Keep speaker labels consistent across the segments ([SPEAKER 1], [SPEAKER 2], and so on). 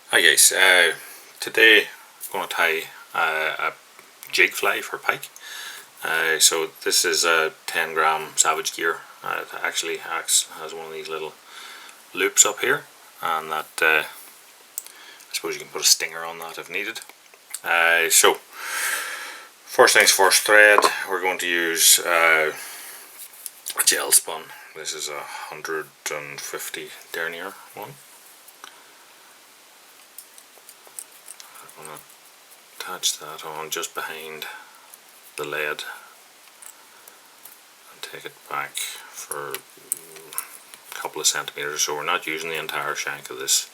[SPEAKER 1] Hi guys, today I'm going to tie a jig fly for pike. So this is a 10 gram Savage Gear. It actually has one of these little loops up here, and that I suppose you can put a stinger on that if needed. So first things first, thread. We're going to use a gel spun. This is a 150 denier one. I'm going to attach that on just behind the lead and take it back for a couple of centimeters, so we're not using the entire shank of this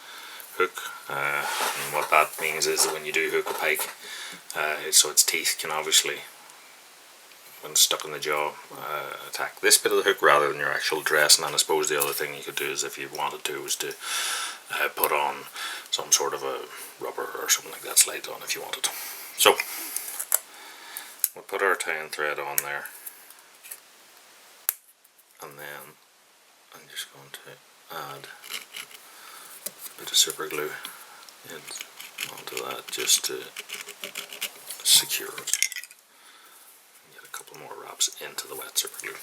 [SPEAKER 1] hook. And what that means is that when you do hook a pike, so its teeth can obviously, when stuck in the jaw, attack this bit of the hook rather than your actual dress. And then I suppose the other thing you could do is, if you wanted to, was to put on some sort of a rubber or something like that, slide on if you wanted. So we'll put our tying thread on there, and then I'm just going to add a bit of super glue onto that just to secure it. Get a couple more wraps into the wet super glue.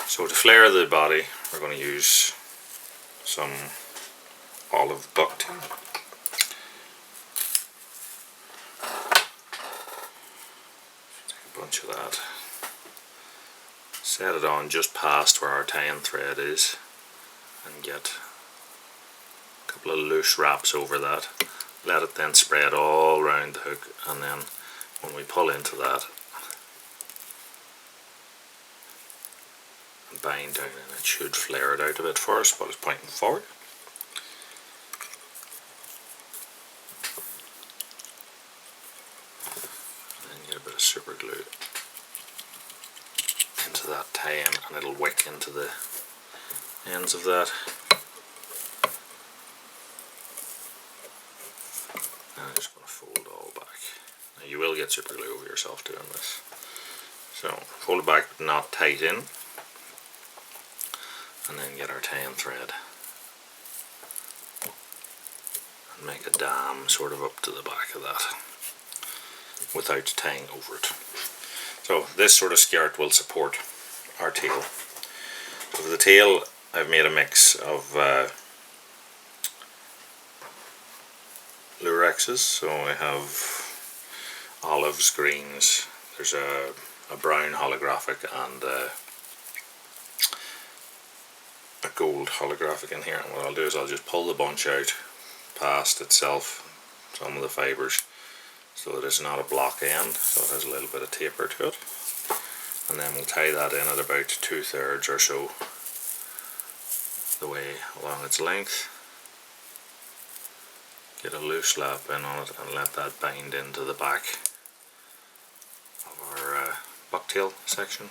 [SPEAKER 1] So to flare the body, we're going to use some olive bucktail. Take a bunch of that. Set it on just past where our tying thread is, and get a couple of loose wraps over that. Let it then spread all around the hook, and then when we pull into that and bind down, and it should flare it out a bit for us while it's pointing forward. And then get a bit of super glue into that tie-in, and it'll wick into the ends of that. And I'm just going to fold it all back. Now you will get super glue over yourself doing this. So fold it back but not tight in, and then get our tie-in thread and make a dam sort of up to the back of that without tying over it. So this sort of skirt will support our tail. So for the tail, I've made a mix of Lurexes. So I have olives, greens, there's a brown holographic and a gold holographic in here. And what I'll do is I'll just pull the bunch out past itself, some of the fibres, so that it's not a block end, so it has a little bit of taper to it. And then we'll tie that in at about 2/3 or so the way along its length. Get a loose lap in on it and let that bind into the back of our bucktail section.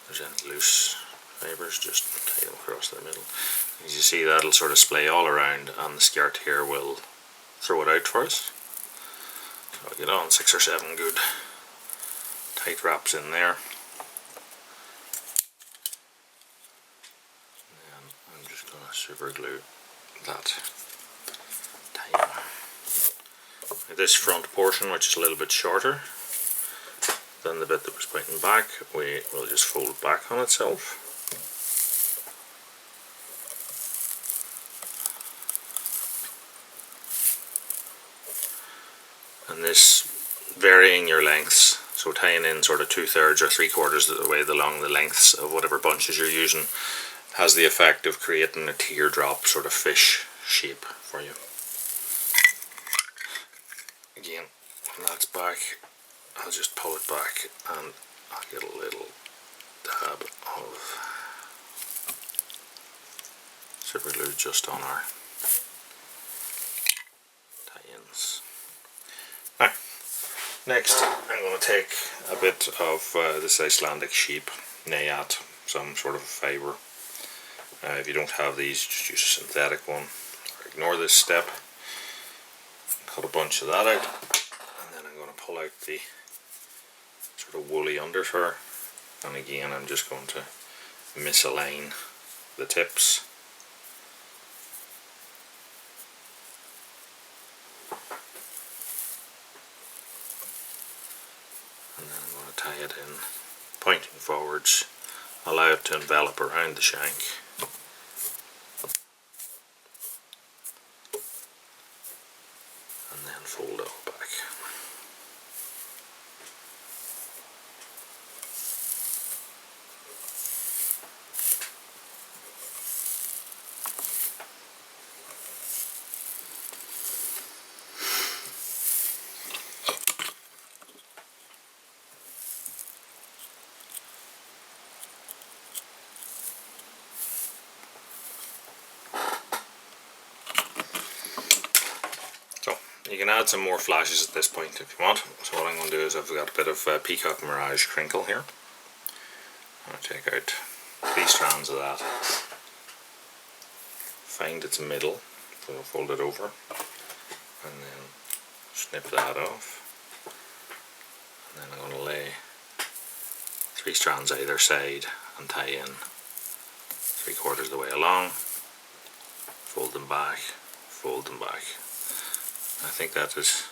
[SPEAKER 1] If there's any loose fibres, just tie them across the middle. As you see, that'll sort of splay all around, and the skirt here will throw it out for us. So get on 6 or 7 good tight wraps in there. And then I'm just going to super glue that tie in. This front portion, which is a little bit shorter than the bit that was pointing back, we will just fold back on itself. And this, varying your lengths, so tying in sort of 2/3 or 3/4 of the way along the lengths of whatever bunches you're using, has the effect of creating a teardrop sort of fish shape for you. Again, when that's back, I'll just pull it back and I'll get a little dab of super glue just on our tie-ins. Now, next I'm going to take a bit of this Icelandic sheep, nayat, some sort of fibre. If you don't have these, just use a synthetic one, or ignore this step. Cut a bunch of that out, and then I'm going to pull out the sort of woolly underfur, and again I'm just going to misalign the tips tie it in pointing forwards, allow it to envelop around the shank, and then fold it all back. So you can add some more flashes at this point if you want. So what I'm going to do is I've got a bit of Peacock Mirage crinkle here. I'm going to take out 3 strands of that, find its middle, so I'll fold it over, and then snip that off, and then I'm going to lay 3 strands either side and tie in 3/4 of the way along, fold them back, fold them back. I think that is,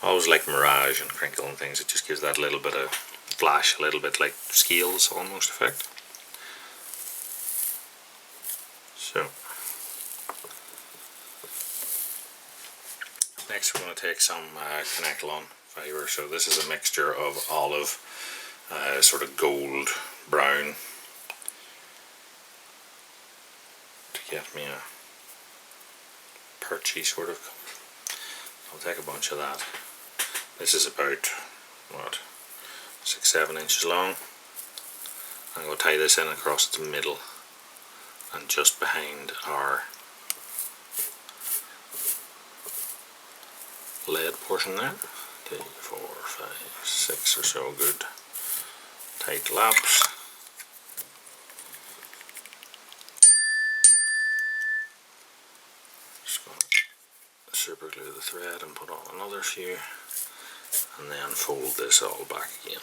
[SPEAKER 1] I always like Mirage and crinkle and things, it just gives that little bit of flash, a little bit like scales almost effect. So next we're going to take some Connectalon fibre. So this is a mixture of olive, sort of gold brown, to get me a perchy sort of colour. I'll take a bunch of that. This is about, what, 6-7 inches long. I'm going to tie this in across the middle and just behind our lead portion there. 3, 4, 5, 6 or so good tight laps. Just going to super glue the thread and put on another few, and then fold this all back again.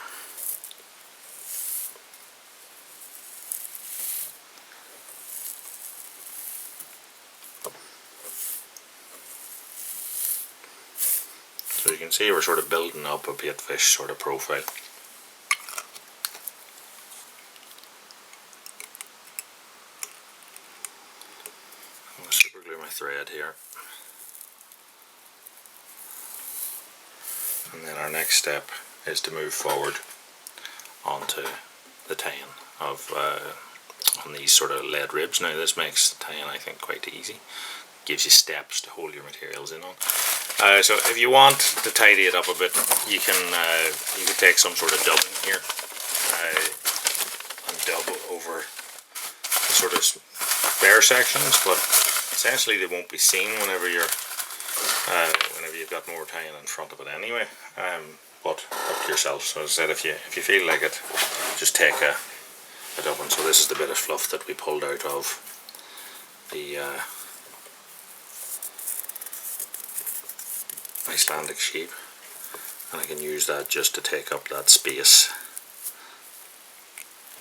[SPEAKER 1] So you can see we're sort of building up a baitfish sort of profile. I'm going to super glue my thread here. And then our next step is to move forward onto the tying of on these sort of lead ribs. Now this makes the tying, I think, quite easy. Gives you steps to hold your materials in on. So if you want to tidy it up a bit, you can take some sort of dubbing here and dub over the sort of bare sections, but essentially they won't be seen whenever you've got more tying in front of it anyway. But up to yourself. So as I said, if you feel like it, just take a dubbing. So this is the bit of fluff that we pulled out of the Icelandic sheep, and I can use that just to take up that space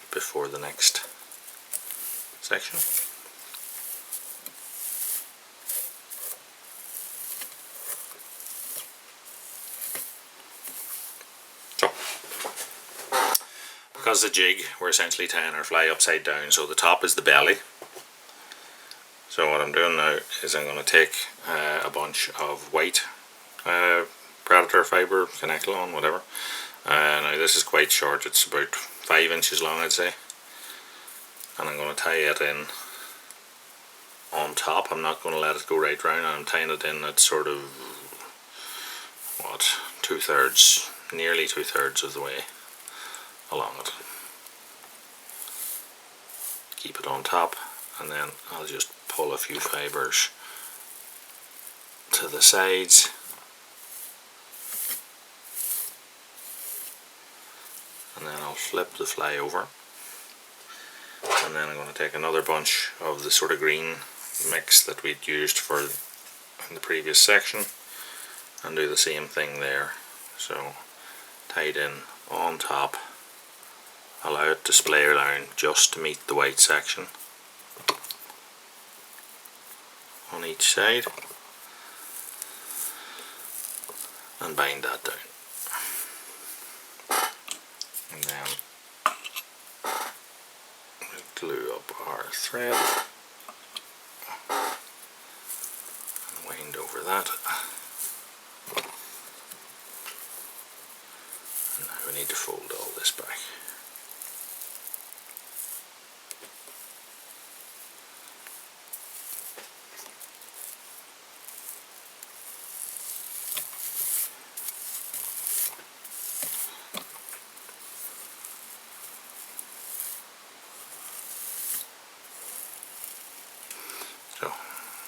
[SPEAKER 1] before the next section. So, because the jig, we're essentially tying our fly upside down, so the top is the belly. So what I'm doing now is I'm going to take a bunch of white Predator fibre, Connectalon, whatever. Now this is quite short, it's about 5 inches long, I'd say. And I'm going to tie it in on top. I'm not going to let it go right round. I'm tying it in at sort of, what, 2/3, nearly 2/3 of the way along it. Keep it on top, and then I'll just pull a few fibres to the sides. And then I'll flip the fly over, and then I'm going to take another bunch of the sort of green mix that we'd used in the previous section and do the same thing there. So tied in on top, allow it to splay around just to meet the white section on each side, and bind that down. glue up our thread and wind over that. And now we need to fold all this back. So,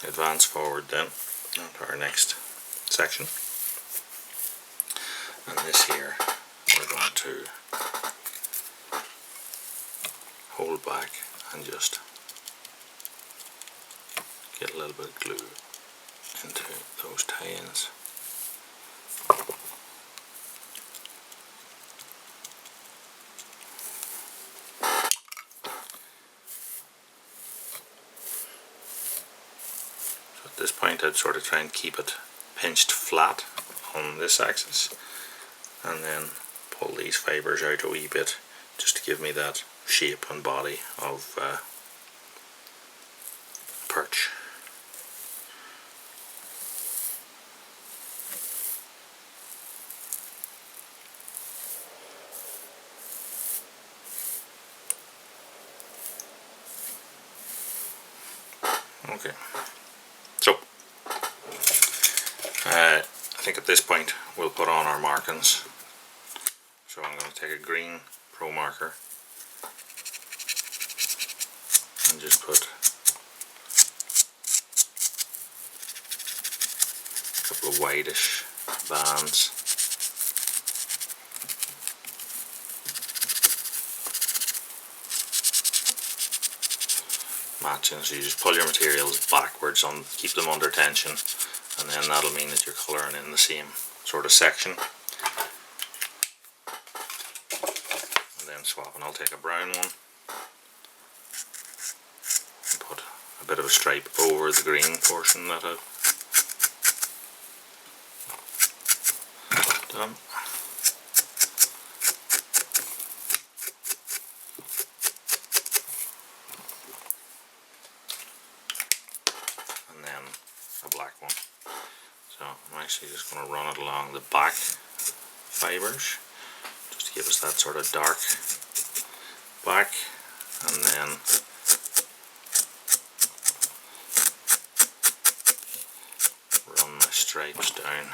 [SPEAKER 1] advance forward then onto our next section, and this here we're going to hold back and just get a little bit of glue into those tie-ins. At this point I'd sort of try and keep it pinched flat on this axis, and then pull these fibres out a wee bit just to give me that shape and body of perch. Okay, so I think at this point we'll put on our markings. So I'm going to take a green Pro marker and just put a couple of whitish bands. Matching, so you just pull your materials backwards on, keep them under tension, and then that'll mean that you're colouring in the same sort of section. And then swap, and I'll take a brown one and put a bit of a stripe over the green portion that I've done. And then a black one. So I'm actually just going to run it along the back fibres just to give us that sort of dark black, and then run my stripes down.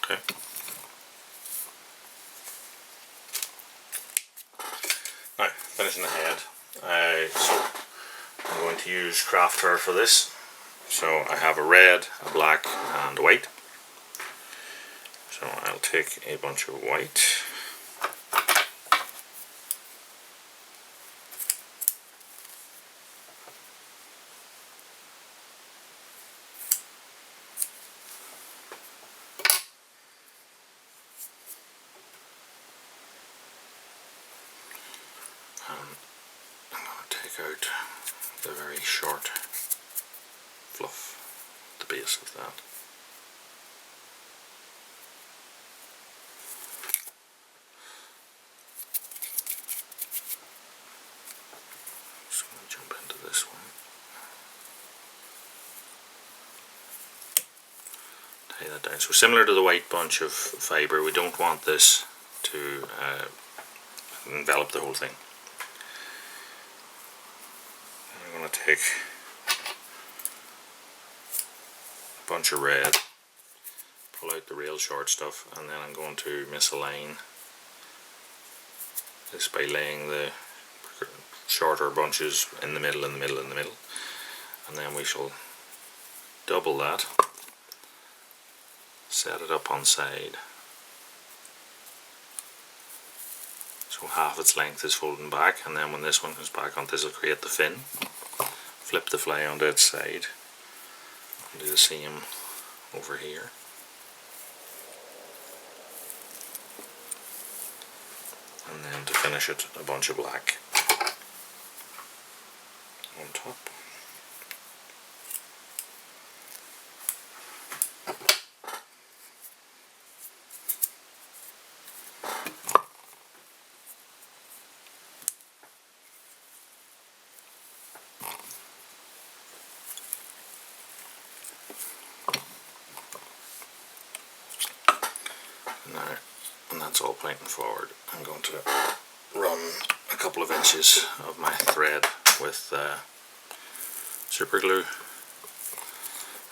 [SPEAKER 1] Okay. Now, finishing the head. So I'm going to use craft fur for this. So I have a red, a black and a white. So I'll take a bunch of white. I'm going to take out the very short fluff at the base of that. So I'm going to jump into this one. Tie that down. So similar to the white bunch of fibre, we don't want this to envelop the whole thing. I'm going to take a bunch of red, pull out the real short stuff, and then I'm going to misalign this by laying the shorter bunches in the middle, and then we shall double that, set it up on side, so half its length is folding back, and then when this one comes back on, this will create the fin. Flip the fly onto its side and do the same over here. And then to finish it, a bunch of black on top. that's all pointing forward. I'm going to run a couple of inches of my thread with super glue,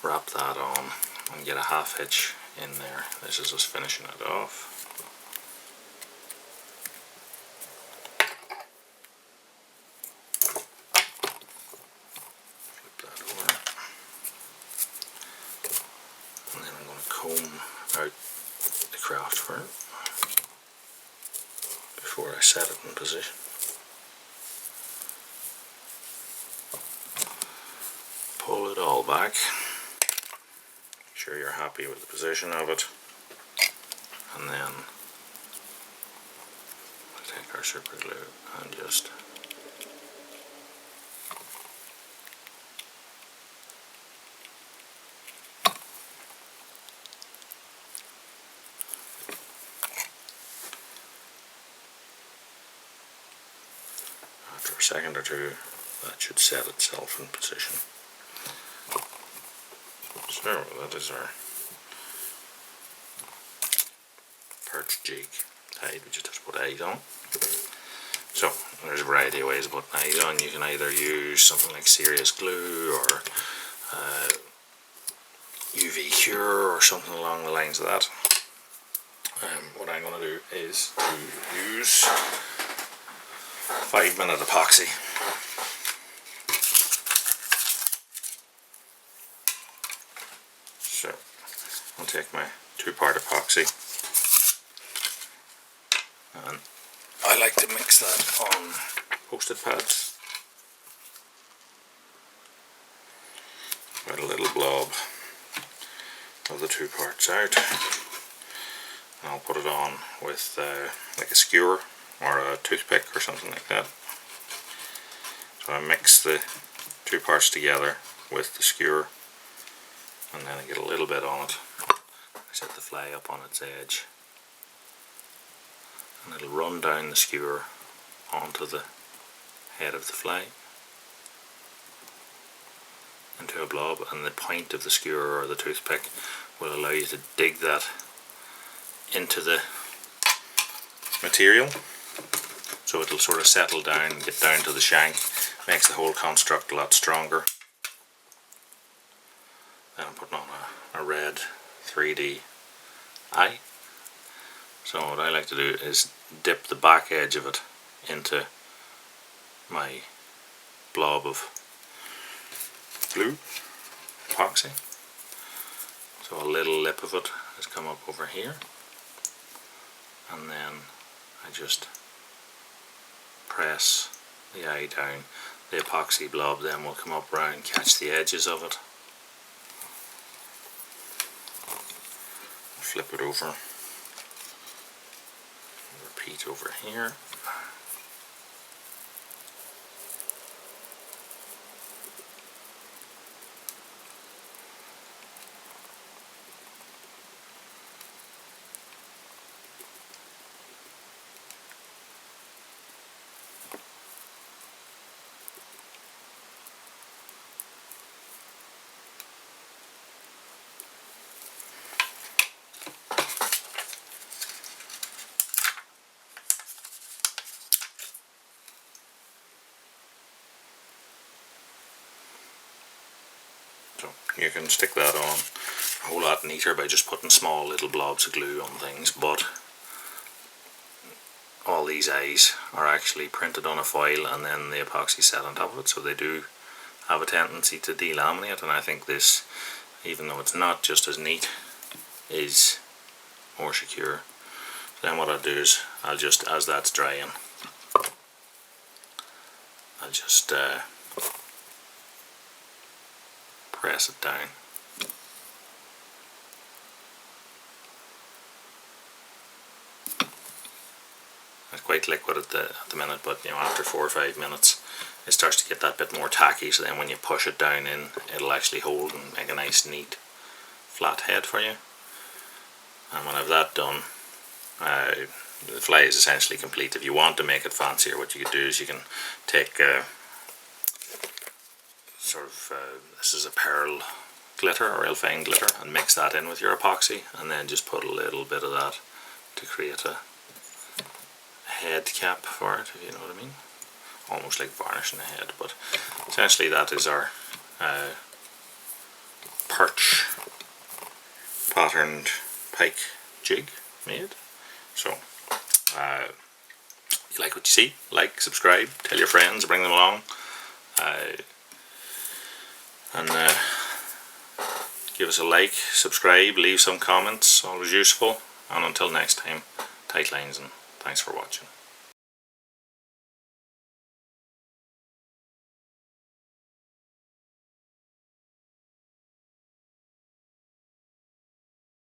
[SPEAKER 1] wrap that on and get a half hitch in there. This is just finishing it off. Flip that over, and then I'm going to comb out the craft for it before I set it in position. Pull it all back. Make sure you're happy with the position of it, and then we'll take our super glue and just after a second or two that should set itself in position. So that is our perch jig tied. We just have to put eyes on. So there's a variety of ways of putting eyes on. You can either use something like serious glue or UV cure or something along the lines of that. What I'm going to do is to use 5-minute epoxy. So I'll take my 2-part epoxy, and I like to mix that on post-it pads. Get a little blob of the 2 parts out, and I'll put it on with like a skewer or a toothpick or something like that. So I mix the 2 parts together with the skewer, and then I get a little bit on it. I set the fly up on its edge, and it'll run down the skewer onto the head of the fly into a blob, and the point of the skewer or the toothpick will allow you to dig that into the material, so it'll sort of settle down, get down to the shank, makes the whole construct a lot stronger. Then I'm putting on a red 3D eye. So what I like to do is dip the back edge of it into my blob of glue, epoxy. So a little lip of it has come up over here, and then I just press the eye down. The epoxy blob then will come up round, catch the edges of it. Flip it over, repeat over here. So you can stick that on a whole lot neater by just putting small little blobs of glue on things, but all these eyes are actually printed on a foil and then the epoxy set on top of it, so they do have a tendency to delaminate, and I think this, even though it's not just as neat, is more secure. Then what I'll do is I'll just, as that's drying, I'll just press it down. It's quite liquid at the minute, but you know, after 4 or 5 minutes it starts to get that bit more tacky, so then when you push it down in, it'll actually hold and make a nice neat flat head for you. And when I've that done, the fly is essentially complete. If you want to make it fancier, what you could do is you can take this is a pearl glitter or real fine glitter, and mix that in with your epoxy, and then just put a little bit of that to create a head cap for it, if you know what I mean. Almost like varnishing the head, but essentially that is our Perch patterned pike jig made. So you like what you see, like, subscribe, tell your friends, bring them along, and give us a like, subscribe, leave some comments, always useful. And until next time, tight lines, and thanks for watching.